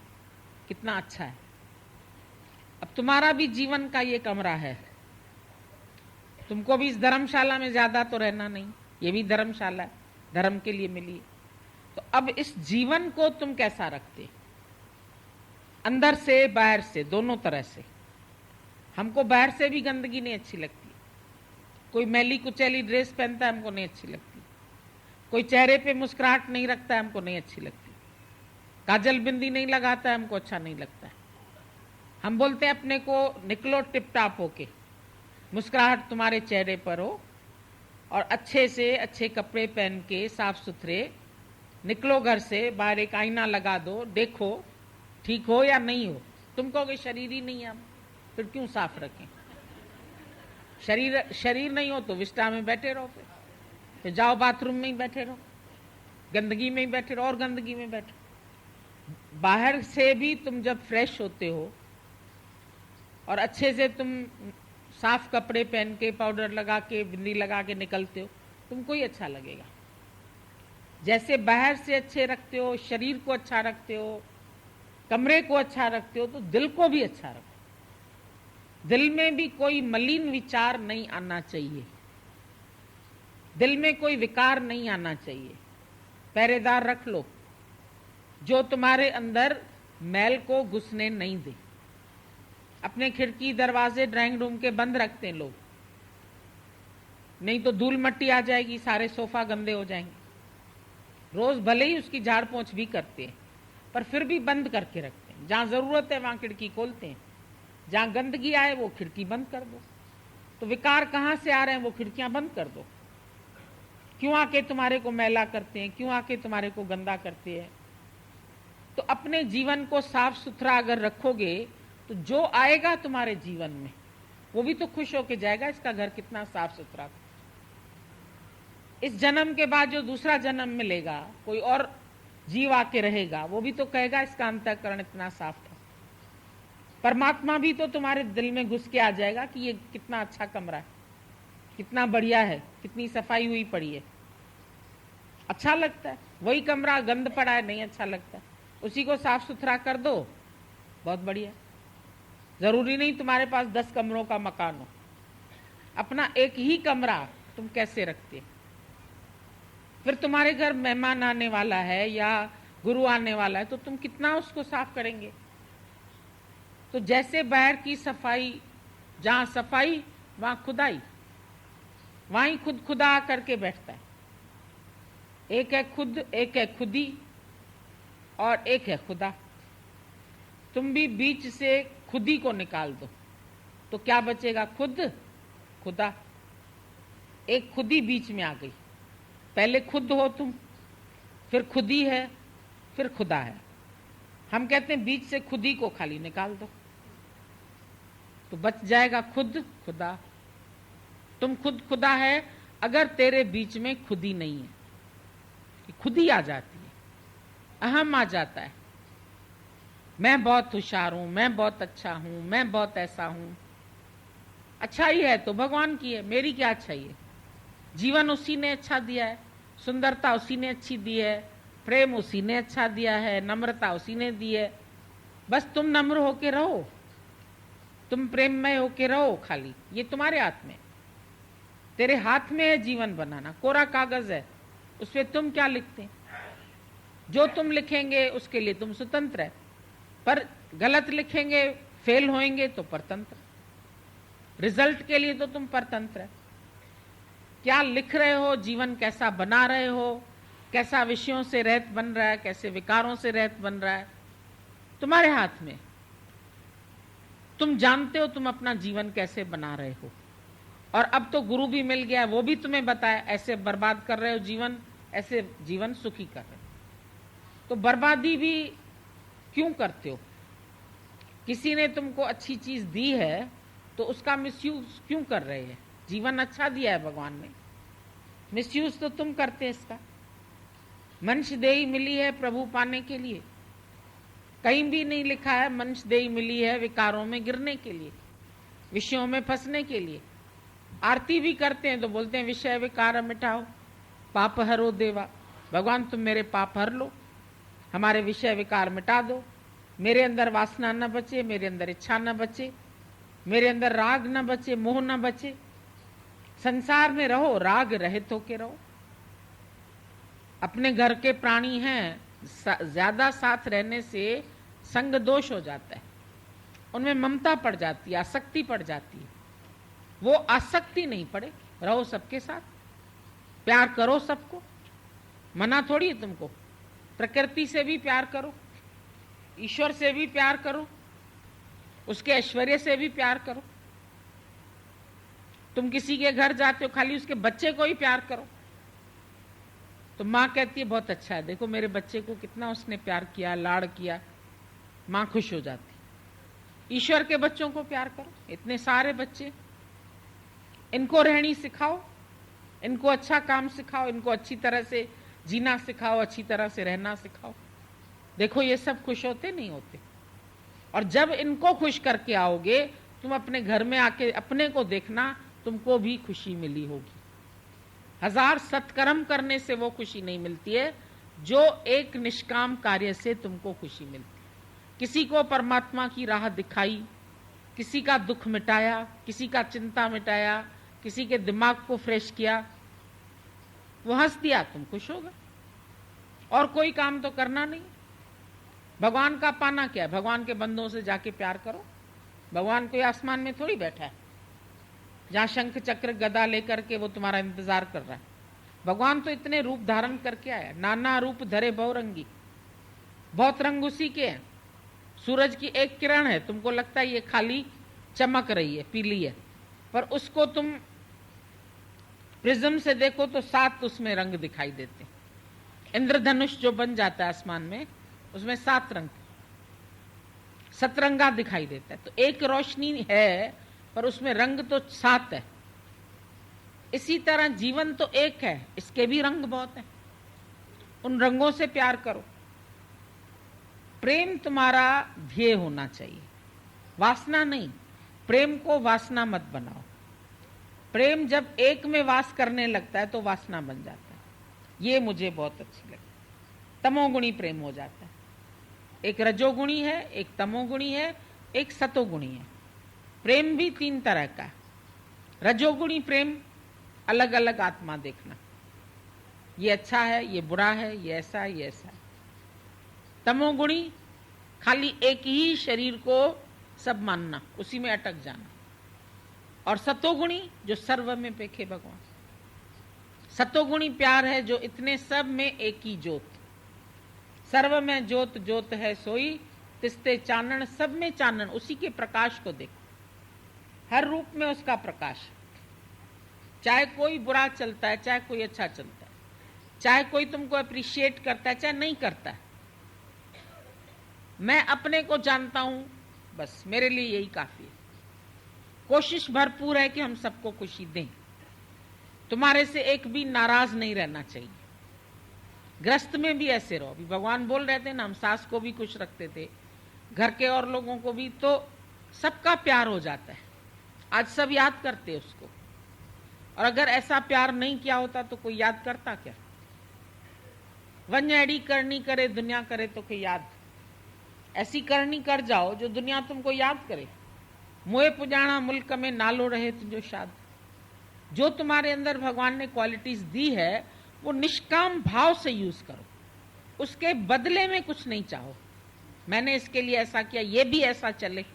कितना अच्छा है। अब तुम्हारा भी जीवन का ये कमरा है, तुमको भी इस धर्मशाला में ज्यादा तो रहना नहीं, ये भी धर्मशाला है, धर्म के लिए मिली है। तो अब इस जीवन को तुम कैसा रखते, अंदर से बाहर से, दोनों तरह से। हमको बाहर से भी गंदगी नहीं अच्छी लगती, कोई मैली कुचैली ड्रेस पहनता है हमको नहीं अच्छी लगती, कोई चेहरे पे मुस्कुराहट नहीं रखता है हमको नहीं अच्छी लगती, काजल बिंदी नहीं लगाता है हमको अच्छा नहीं लगता है। हम बोलते हैं अपने को निकलो टिप टाप होके, मुस्कुराहट तुम्हारे चेहरे पर हो और अच्छे से अच्छे कपड़े पहन के साफ सुथरे निकलो घर से, बाहर एक आईना लगा दो, देखो ठीक हो या नहीं हो। तुम कहोगे शरीर ही नहीं है हम, फिर क्यों साफ रखें? शरीर नहीं हो तो विष्टा में बैठे रहो, फिर जाओ बाथरूम में ही बैठे रहो, गंदगी में ही बैठे रहो और गंदगी में बैठो। बाहर से भी तुम जब फ्रेश होते हो और अच्छे से तुम साफ कपड़े पहन के, पाउडर लगा के, बिंदी लगा के निकलते हो, तुमको ही अच्छा लगेगा। जैसे बाहर से अच्छे रखते हो, शरीर को अच्छा रखते हो, कमरे को अच्छा रखते हो, तो दिल को भी अच्छा रखो। दिल में भी कोई मलिन विचार नहीं आना चाहिए, दिल में कोई विकार नहीं आना चाहिए। पहरेदार रख लो जो तुम्हारे अंदर मैल को घुसने नहीं दे। अपने खिड़की दरवाजे ड्राइंग रूम के बंद रखते हैं लोग, नहीं तो धूल मट्टी आ जाएगी, सारे सोफा गंदे हो जाएंगे। रोज भले ही उसकी झाड़ पोंछ भी करते हैं, पर फिर भी बंद करके रखते हैं। जहां जरूरत है वहां खिड़की खोलते हैं, जहां गंदगी आए वो खिड़की बंद कर दो। तो विकार कहां से आ रहे हैं, वो खिड़कियां बंद कर दो। क्यों आके तुम्हारे को मैला करते हैं, क्यों आके तुम्हारे को गंदा करते हैं? तो अपने जीवन को साफ सुथरा अगर रखोगे तो जो आएगा तुम्हारे जीवन में वो भी तो खुश होके जाएगा, इसका घर कितना साफ सुथरा था। इस जन्म के बाद जो दूसरा जन्म मिलेगा, कोई और जीव आके रहेगा, वो भी तो कहेगा इसका अंतःकरण इतना साफ था। परमात्मा भी तो तुम्हारे दिल में घुस के आ जाएगा कि ये कितना अच्छा कमरा है, कितना बढ़िया है, कितनी सफाई हुई पड़ी है, अच्छा लगता है। वही कमरा गंद पड़ा है, नहीं अच्छा लगता, उसी को साफ सुथरा कर दो, बहुत बढ़िया। जरूरी नहीं तुम्हारे पास 10 कमरों का मकान हो, अपना एक ही कमरा तुम कैसे रखते। फिर तुम्हारे घर मेहमान आने वाला है या गुरु आने वाला है तो तुम कितना उसको साफ करेंगे। तो जैसे बाहर की सफाई, जहां सफाई वहां खुदाई, वहीं खुद खुदा करके बैठता है। एक है खुद, एक है खुदी और एक है खुदा। तुम भी बीच से खुदी को निकाल दो तो क्या बचेगा? खुद, खुदा। एक खुदी बीच में आ गई, पहले खुद हो तुम, फिर खुदी है, फिर खुदा है। हम कहते हैं बीच से खुदी को खाली निकाल दो तो बच जाएगा खुद, खुदा। तुम खुद खुदा है अगर तेरे बीच में खुदी नहीं है, खुदी आ जाती है, अहम आ जाता है, मैं बहुत होशियार हूं, मैं बहुत अच्छा हूं, मैं बहुत ऐसा हूं। अच्छाई है तो भगवान की है, मेरी क्या अच्छाई है? जीवन उसी ने अच्छा दिया है, सुंदरता उसी ने अच्छी दी है, प्रेम उसी ने अच्छा दिया है, नम्रता उसी ने दी है। बस तुम नम्र होके रहो, तुम प्रेममय होके रहो, खाली ये तुम्हारे हाथ में। तेरे हाथ में है जीवन बनाना, कोरा कागज है, उस पर तुम क्या लिखते हैं? जो तुम लिखेंगे उसके लिए तुम स्वतंत्र है, पर गलत लिखेंगे, फेल होएंगे तो परतंत्र। रिजल्ट के लिए तो तुम परतंत्र है। क्या लिख रहे हो, जीवन कैसा बना रहे हो, कैसा विषयों से रहित बन रहा है, कैसे विकारों से रहित बन रहा है, तुम्हारे हाथ में। तुम जानते हो तुम अपना जीवन कैसे बना रहे हो। और अब तो गुरु भी मिल गया, वो भी तुम्हें बताए ऐसे बर्बाद कर रहे हो जीवन, ऐसे जीवन सुखी कर रहे हो। तो बर्बादी भी क्यों करते हो? किसी ने तुमको अच्छी चीज दी है तो उसका मिसयूज क्यों कर रहे हैं? जीवन अच्छा दिया है भगवान ने, मिसयूज तो तुम करते हैं इसका। मनुष्य देही मिली है प्रभु पाने के लिए, कहीं भी नहीं लिखा है मनुष्य देही मिली है विकारों में गिरने के लिए, विषयों में फंसने के लिए। आरती भी करते हैं तो बोलते हैं विषय विकार मिटाओ, पाप हरो देवा। भगवान तुम मेरे पाप हर लो, हमारे विषय विकार मिटा दो, मेरे अंदर वासना न बचे, मेरे अंदर इच्छा न बचे, मेरे अंदर राग न बचे, मोह न बचे। संसार में रहो, राग रहित होके रहो। अपने घर के प्राणी हैं, ज्यादा साथ रहने से संग दोष हो जाता है, उनमें ममता पड़ जाती है, आसक्ति पड़ जाती है। वो आसक्ति नहीं पड़े, रहो सबके साथ, प्यार करो सबको, मना थोड़ी है तुमको। प्रकृति से भी प्यार करो, ईश्वर से भी प्यार करो, उसके ऐश्वर्य से भी प्यार करो। तुम किसी के घर जाते हो खाली उसके बच्चे को ही प्यार करो तो माँ कहती है बहुत अच्छा है, देखो मेरे बच्चे को कितना उसने प्यार किया, लाड़ किया, माँ खुश हो जाती। ईश्वर के बच्चों को प्यार करो, इतने सारे बच्चे, इनको रहनी सिखाओ, इनको अच्छा काम सिखाओ, इनको अच्छी तरह से जीना सिखाओ, अच्छी तरह से रहना सिखाओ। देखो ये सब खुश होते नहीं होते। और जब इनको खुश करके आओगे तुम अपने घर में आके अपने को देखना, तुमको भी खुशी मिली होगी। 1000 सत्कर्म करने से वो खुशी नहीं मिलती है जो एक निष्काम कार्य से तुमको खुशी मिलती है। किसी को परमात्मा की राह दिखाई, किसी का दुख मिटाया, किसी का चिंता मिटाया, किसी के दिमाग को फ्रेश किया, वो हंस दिया, तुम खुश होगा। और कोई काम तो करना नहीं। भगवान का पाना क्या है? भगवान के बंदों से जाके प्यार करो। भगवान कोई आसमान में थोड़ी बैठा है जहां शंख चक्र गदा लेकर के वो तुम्हारा इंतजार कर रहा है। भगवान तो इतने रूप धारण करके आया, नाना रूप धरे बहुरंगी, बहुत रंग उसी के हैं। सूरज की एक किरण है, तुमको लगता है ये खाली चमक रही है, पीली है, पर उसको तुम प्रिज्म से देखो तो 7 उसमें रंग दिखाई देते। इंद्रधनुष जो बन जाता है आसमान में, उसमें 7 रंग, सतरंगा दिखाई देता है। तो एक रोशनी है पर उसमें रंग तो 7 है। इसी तरह जीवन तो एक है, इसके भी रंग बहुत है। उन रंगों से प्यार करो। प्रेम तुम्हारा ध्येय होना चाहिए, वासना नहीं। प्रेम को वासना मत बनाओ। प्रेम जब एक में वास करने लगता है तो वासना बन जाता है। ये मुझे बहुत अच्छी लगी। तमोगुणी प्रेम हो जाता है। एक रजोगुणी है, एक तमोगुणी है, एक सतोगुणी है। प्रेम भी 3 तरह का है। रजोगुणी प्रेम अलग अलग आत्मा देखना, ये अच्छा है, ये बुरा है, ये ऐसा है, ये ऐसा है। तमोगुणी खाली एक ही शरीर को सब मानना, उसी में अटक जाना। और सतोगुणी जो सर्व में पेखे भगवान। सतोगुणी प्यार है जो इतने सब में एक ही ज्योत। सर्व में ज्योत ज्योत है सोई, तिस्ते चानन सब में चानन। उसी के प्रकाश को देखो, हर रूप में उसका प्रकाश। चाहे कोई बुरा चलता है, चाहे कोई अच्छा चलता है, चाहे कोई तुमको अप्रिशिएट करता है, चाहे नहीं करता है, मैं अपने को जानता हूं, बस मेरे लिए यही काफी है। कोशिश भरपूर है कि हम सबको खुशी दें। तुम्हारे से एक भी नाराज नहीं रहना चाहिए। ग्रस्त में भी ऐसे रहो। अभी भगवान बोल रहे थे ना, हम सास को भी खुश रखते थे, घर के और लोगों को भी, तो सबका प्यार हो जाता है। आज सब याद करते हैं उसको। और अगर ऐसा प्यार नहीं किया होता तो कोई याद करता क्या? वंजड़ी करनी करे दुनिया करे तो कोई याद। ऐसी करनी कर जाओ जो दुनिया तुमको याद करे। मोए पुजाना मुल्क में नालो रहे तुझो शाद। जो तुम्हारे अंदर भगवान ने क्वालिटीज दी है वो निष्काम भाव से यूज करो। उसके बदले में कुछ नहीं चाहो, मैंने इसके लिए ऐसा किया, ये भी ऐसा चले।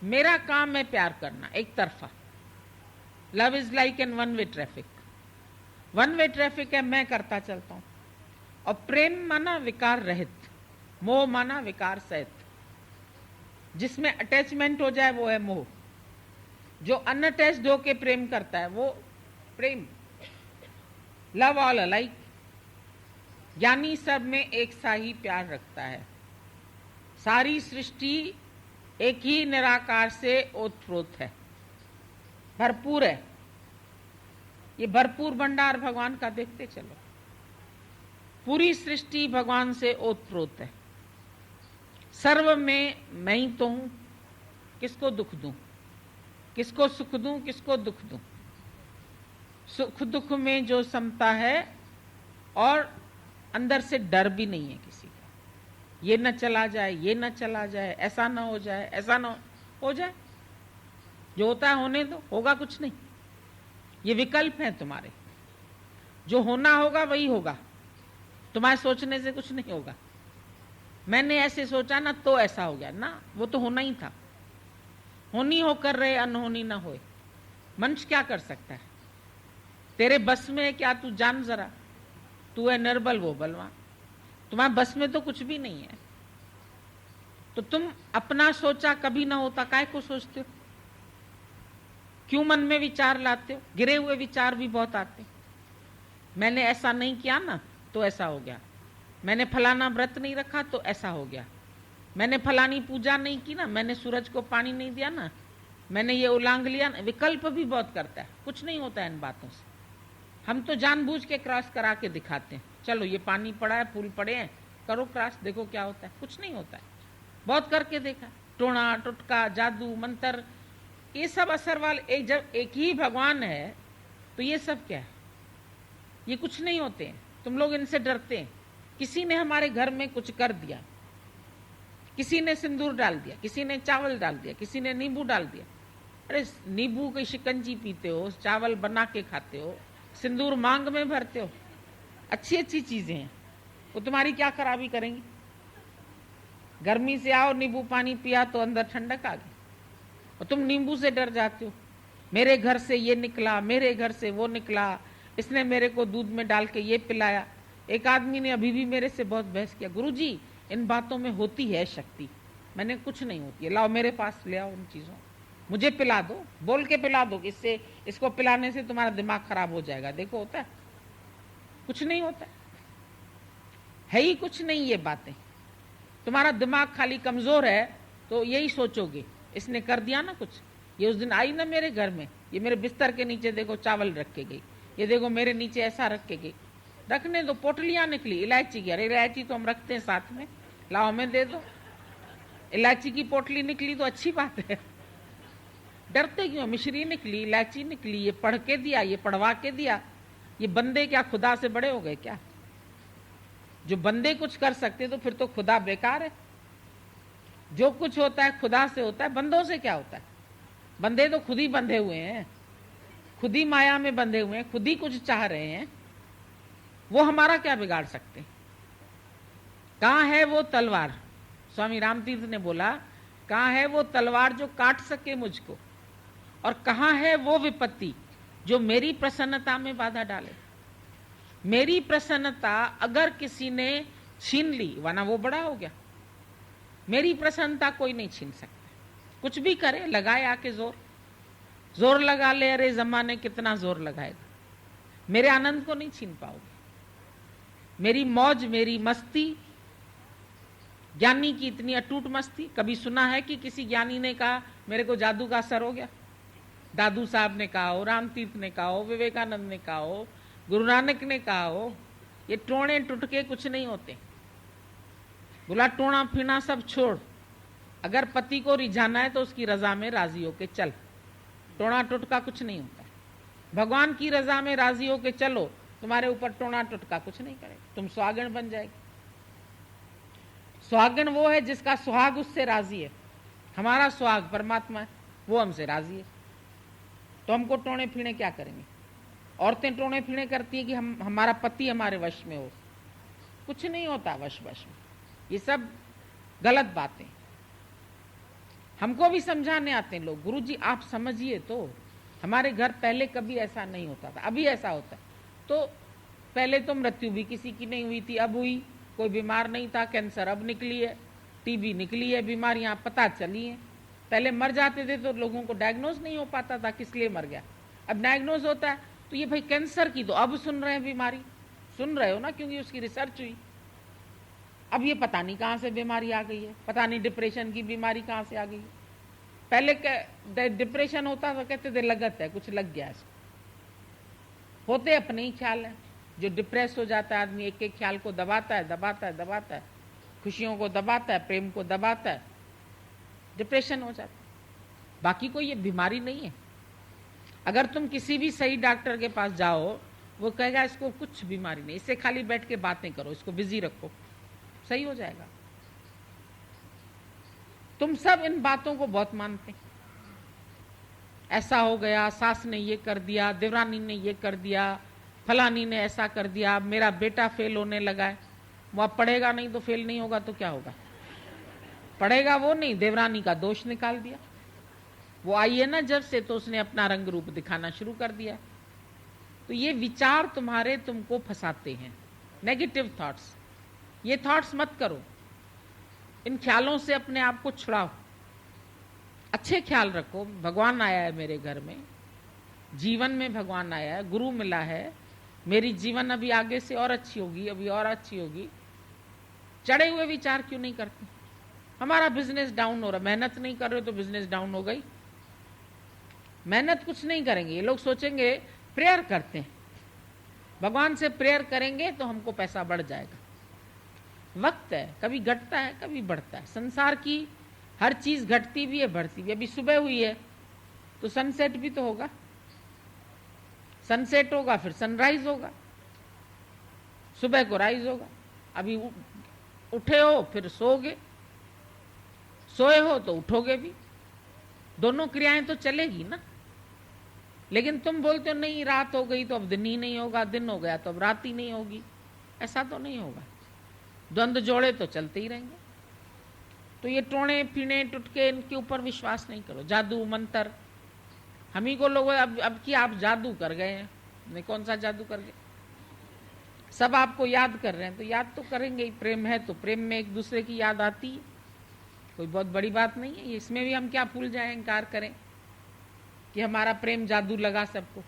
मेरा काम है प्यार करना, एक तरफा। Love is like an one way traffic. One way traffic है, मैं करता चलता हूं। और प्रेम माना विकार रहित, मोह माना विकार सहित। जिसमें अटैचमेंट हो जाए वो है मोह। जो अनअटैच्ड होके प्रेम करता है वो प्रेम। लव ऑल अलाइक, यानी सब में एक सा ही प्यार रखता है। सारी सृष्टि एक ही निराकार से ओतप्रोत है, भरपूर है। ये भरपूर भंडार भगवान का देखते चलो। पूरी सृष्टि भगवान से ओतप्रोत है। सर्व में मैं ही तो हूं। किसको दुख दूं, किसको सुख दूं, किसको दुख दूं? सुख दुख में जो समता है और अंदर से डर भी नहीं है किसी का। ये न चला जाए, ये न चला जाए, ऐसा ना हो जाए, ऐसा ना हो जाए। जो होता है होने दो, होगा कुछ नहीं। ये विकल्प है तुम्हारे। जो होना होगा वही होगा, तुम्हारे सोचने से कुछ नहीं होगा। मैंने ऐसे सोचा ना तो ऐसा हो गया ना, वो तो होना ही था। होनी होकर रहे, अनहोनी ना होए। मनुष्य क्या कर सकता है? तेरे बस में है क्या? तू जान जरा। तू है निर्बल, वो बलवान। तुम्हारे बस में तो कुछ भी नहीं है। तो तुम अपना सोचा कभी ना होता, काहे को सोचते हो? क्यों मन में विचार लाते हो? गिरे हुए विचार भी बहुत आते। मैंने ऐसा नहीं किया ना तो ऐसा हो गया। मैंने फलाना व्रत नहीं रखा तो ऐसा हो गया। मैंने फलानी पूजा नहीं की ना, मैंने सूरज को पानी नहीं दिया ना, मैंने ये उलांघ लिया ना। विकल्प भी बहुत करता है। कुछ नहीं होता है इन बातों से। हम तो जानबूझ के क्रॉस करा के दिखाते हैं। चलो ये पानी पड़ा है, फूल पड़े हैं, करो क्रॉस, देखो क्या होता है। कुछ नहीं होता है। बहुत करके देखा। टोना टुटका, जादू, मंत्र, ये सब असर वाले। जब एक ही भगवान है तो ये सब क्या है? ये कुछ नहीं होते हैं। तुम लोग इनसे डरते हैं। किसी ने हमारे घर में कुछ कर दिया, किसी ने सिंदूर डाल दिया, किसी ने चावल डाल दिया, किसी ने नींबू डाल दिया। अरे नींबू की शिकंजी पीते हो, चावल बना के खाते हो, सिंदूर मांग में भरते हो। अच्छी अच्छी चीजें हैं, वो तुम्हारी क्या खराबी करेंगी? गर्मी से आओ, नींबू पानी पिया तो अंदर ठंडक आ गई, और तुम नींबू से डर जाते हो। मेरे घर से ये निकला, मेरे घर से वो निकला, इसने मेरे को दूध में डाल के ये पिलाया। एक आदमी ने अभी भी मेरे से बहुत बहस किया, गुरुजी इन बातों में होती है शक्ति। मैंने कुछ नहीं होती है, लाओ मेरे पास ले आओ उन चीजों, मुझे पिला दो, बोल के पिला दो, इससे इसको पिलाने से तुम्हारा दिमाग खराब हो जाएगा। देखो होता है? कुछ नहीं होता है ही कुछ नहीं। ये बातें, तुम्हारा दिमाग खाली कमजोर है तो यही सोचोगे इसने कर दिया ना कुछ। ये उस दिन आई ना मेरे घर में, ये मेरे बिस्तर के नीचे देखो चावल रख के गई, ये देखो मेरे नीचे ऐसा रख के गई। रखने दो, पोटलियां निकली इलायची की। अरे इलायची तो हम रखते हैं साथ में, लाओ हमें दे दो। इलायची की पोटली निकली तो अच्छी बात है, डरते क्यों? मिश्री निकली, इलायची निकली, ये पढ़ के दिया, ये पढ़वा के दिया। ये बंदे क्या खुदा से बड़े हो गए क्या? जो बंदे कुछ कर सकते तो फिर तो खुदा बेकार है। जो कुछ होता है खुदा से होता है, बंदों से क्या होता है? बंदे तो खुद ही बंधे हुए हैं, खुद ही माया में बंधे हुए हैं, खुद ही कुछ चाह रहे हैं। वो हमारा क्या बिगाड़ सकते हैं? कहां है वो तलवार? स्वामी रामतीर्थ ने बोला, कहां है वो तलवार जो काट सके मुझको, और कहां है वो विपत्ति जो मेरी प्रसन्नता में बाधा डाले। मेरी प्रसन्नता अगर किसी ने छीन ली, वरना वो बड़ा हो गया। मेरी प्रसन्नता कोई नहीं छीन सकता। कुछ भी करे, लगाए आके जोर, जोर लगा ले, अरे जमाने कितना जोर लगाएगा, मेरे आनंद को नहीं छीन पाओगे। मेरी मौज, मेरी मस्ती, ज्ञानी की इतनी अटूट मस्ती। कभी सुना है कि किसी ज्ञानी ने कहा मेरे को जादू का असर हो गया? दादू साहब ने कहा हो, रामतीर्थ ने कहा हो, विवेकानंद ने कहा हो, गुरु नानक ने कहा हो, ये टोणे टुटके कुछ नहीं होते। बोला टोना फिना सब छोड़, अगर पति को रिझाना है तो उसकी रजा में राजी होके चल, टोना टुटका कुछ नहीं होता। भगवान की रजा में राजी होके चलो, तुम्हारे ऊपर टोना टुटका कुछ नहीं करेगा, तुम सुहागन बन जाएगी। सुहागन वो है जिसका सुहाग उससे राजी है। हमारा सुहाग परमात्मा है, वो हमसे राजी है, तो हमको टोने फीणे क्या करेंगे? औरतें टोने फीणे करती है कि हमारा पति हमारे वश में हो। कुछ नहीं होता वश में, ये सब गलत बातें। हमको भी समझाने आते हैं लोग, गुरुजी आप समझिए तो, हमारे घर पहले कभी ऐसा नहीं होता था, अभी ऐसा होता है। तो पहले तो मृत्यु भी किसी की नहीं हुई थी, अब हुई। कोई बीमार नहीं था, कैंसर अब निकली है, टीबी निकली है, बीमारियां पता चली हैं। पहले मर जाते थे तो लोगों को डायग्नोज नहीं हो पाता था किस लिए मर गया, अब डायग्नोज होता है। तो ये भाई कैंसर की तो अब सुन रहे हैं बीमारी, सुन रहे हो ना, क्योंकि उसकी रिसर्च हुई। अब ये पता नहीं कहां से बीमारी आ गई है, पता नहीं डिप्रेशन की बीमारी कहां से आ गई है। पहले डिप्रेशन होता तो कहते थे लगत है, कुछ लग गया इसको। होते अपने ही ख्याल है। जो डिप्रेस हो जाता है आदमी, एक एक ख्याल को दबाता है, दबाता है, दबाता है, खुशियों को दबाता है, प्रेम को दबाता है, डिप्रेशन हो जाता है। बाकी कोई ये बीमारी नहीं है। अगर तुम किसी भी सही डॉक्टर के पास जाओ, वो कहेगा इसको कुछ बीमारी नहीं, इससे खाली बैठ के बातें करो, इसको बिजी रखो, सही हो जाएगा। तुम सब इन बातों को बहुत मानते हैं। ऐसा हो गया, सास ने ये कर दिया, देवरानी ने ये कर दिया, फलानी ने ऐसा कर दिया, मेरा बेटा फेल होने लगा है। वो अब पढ़ेगा नहीं तो फेल नहीं होगा तो क्या होगा? पढ़ेगा वो नहीं, देवरानी का दोष निकाल दिया। वो आई है ना जब से, तो उसने अपना रंग रूप दिखाना शुरू कर दिया। तो ये विचार तुम्हारे तुमको फंसाते हैं, नेगेटिव थॉट्स। ये थॉट्स मत करो, इन ख्यालों से अपने आप को छुड़ाओ। अच्छे ख्याल रखो, भगवान आया है मेरे घर में, जीवन में भगवान आया है, गुरु मिला है, मेरी जीवन अभी आगे से और अच्छी होगी, अभी और अच्छी होगी। चढ़े हुए विचार क्यों नहीं करते? हमारा बिजनेस डाउन हो रहा, मेहनत नहीं कर रहे तो बिजनेस डाउन हो गई। मेहनत कुछ नहीं करेंगे, ये लोग सोचेंगे प्रेयर करते हैं, भगवान से प्रेयर करेंगे तो हमको पैसा बढ़ जाएगा। वक्त है, कभी घटता है कभी बढ़ता है। संसार की हर चीज घटती भी है बढ़ती भी। अभी सुबह हुई है तो सनसेट भी तो होगा, सनसेट होगा फिर सनराइज होगा, सुबह को राइज होगा। अभी उठे हो फिर सोओगे, सोए हो तो उठोगे भी, दोनों क्रियाएं तो चलेगी ना। लेकिन तुम बोलते हो नहीं रात हो गई तो अब दिन ही नहीं होगा, दिन हो गया तो अब रात ही नहीं होगी। ऐसा तो नहीं होगा, द्वंद्व जोड़े तो चलते ही रहेंगे। तो ये टोने पीने टुटके इनके ऊपर विश्वास नहीं करो। जादू मंत्र हम ही को लोग अब कि आप जादू कर गए हैं, नहीं कौन सा जादू कर गए, सब आपको याद कर रहे हैं तो याद तो करेंगे ही। प्रेम है तो प्रेम में एक दूसरे की याद आती है, कोई बहुत बड़ी बात नहीं है। इसमें भी हम क्या भूल जाए, अहंकार करें कि हमारा प्रेम जादू लगा सबको।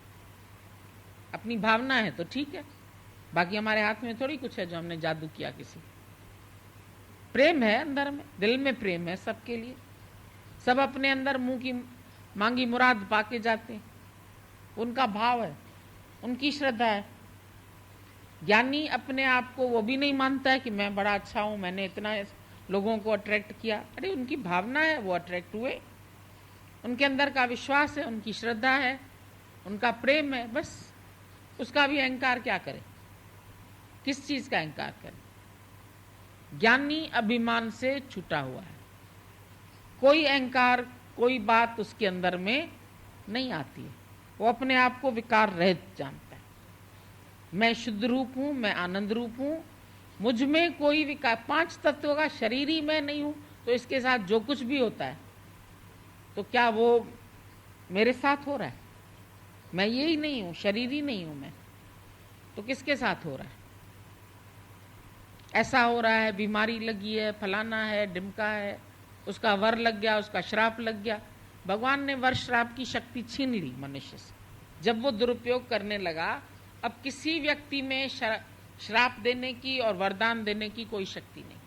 अपनी भावना है तो ठीक है, बाकी हमारे हाथ में थोड़ी कुछ है जो हमने जादू किया किसी। प्रेम है अंदर में, दिल में प्रेम है सबके लिए। सब अपने अंदर मुंह की मांगी मुराद पाके जाते हैं, उनका भाव है, उनकी श्रद्धा है। ज्ञानी अपने आप को वो भी नहीं मानता है कि मैं बड़ा अच्छा हूं, मैंने इतना लोगों को अट्रैक्ट किया। अरे उनकी भावना है, वो अट्रैक्ट हुए, उनके अंदर का विश्वास है, उनकी श्रद्धा है, उनका प्रेम है, बस उसका भी अहंकार क्या करे, किस चीज का अहंकार करे। ज्ञानी अभिमान से छूटा हुआ है, कोई अहंकार कोई बात उसके अंदर में नहीं आती है, वो अपने आप को विकार रहित जानता है। मैं शुद्ध रूप हूं, मैं आनंद रूप हूं, मुझ में कोई विकार, 5 तत्वों का शरीर ही मैं नहीं हूं, तो इसके साथ जो कुछ भी होता है तो क्या वो मेरे साथ हो रहा है? मैं ये ही नहीं हूं, शरीर ही नहीं हूं मैं, तो किसके साथ हो रहा है? ऐसा हो रहा है, बीमारी लगी है, फलाना है, डिमका है, उसका वर लग गया, उसका श्राप लग गया। भगवान ने वर श्राप की शक्ति छीन ली मनुष्य से, जब वो दुरुपयोग करने लगा। अब किसी व्यक्ति में श्राप देने की और वरदान देने की कोई शक्ति नहीं।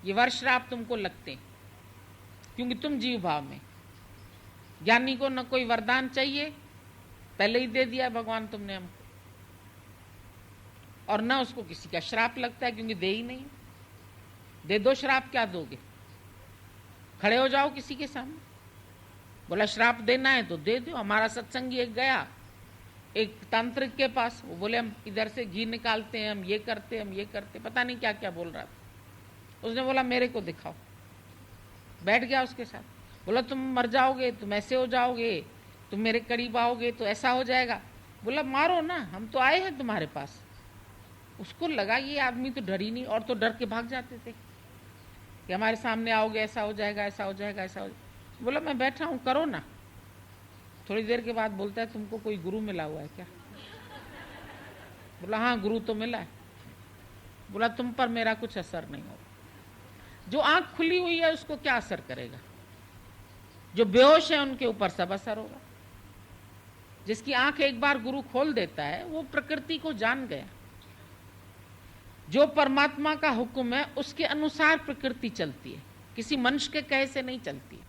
ये वर श्राप तुमको लगते हैं क्योंकि तुम जीव भाव में। ज्ञानी को न कोई वरदान चाहिए, पहले ही दे दिया भगवान तुमने हमको, और न उसको किसी का श्राप लगता है क्योंकि दे ही नहीं। दे दो श्राप, क्या दोगे? खड़े हो जाओ किसी के सामने, बोला श्राप देना है तो दे दो। हमारा सत्संगी एक गया एक तांत्रिक के पास, वो बोले हम इधर से घी निकालते हैं, हम ये करते, हम ये करते, पता नहीं क्या क्या बोल रहा था। उसने बोला मेरे को दिखाओ, बैठ गया उसके साथ, बोला तुम मर जाओगे, तुम ऐसे हो जाओगे, तुम मेरे करीब आओगे तो ऐसा हो जाएगा। बोला मारो ना, हम तो आए हैं तुम्हारे पास। उसको लगा ये आदमी तो डर ही नहीं, और तो डर के भाग जाते थे कि हमारे सामने आओगे ऐसा हो जाएगा, ऐसा हो जाएगा, ऐसा हो जाएगा। बोला मैं बैठा हूं, करो ना। थोड़ी देर के बाद बोलता है तुमको कोई गुरु मिला हुआ है क्या? बोला हाँ गुरु तो मिला है। बोला तुम पर मेरा कुछ असर नहीं होगा। जो आंख खुली हुई है उसको क्या असर करेगा? जो बेहोश है उनके ऊपर सब असर होगा। जिसकी आंख एक बार गुरु खोल देता है वो प्रकृति को जान गया। जो परमात्मा का हुक्म है उसके अनुसार प्रकृति चलती है, किसी मनुष्य के कहे से नहीं चलती है।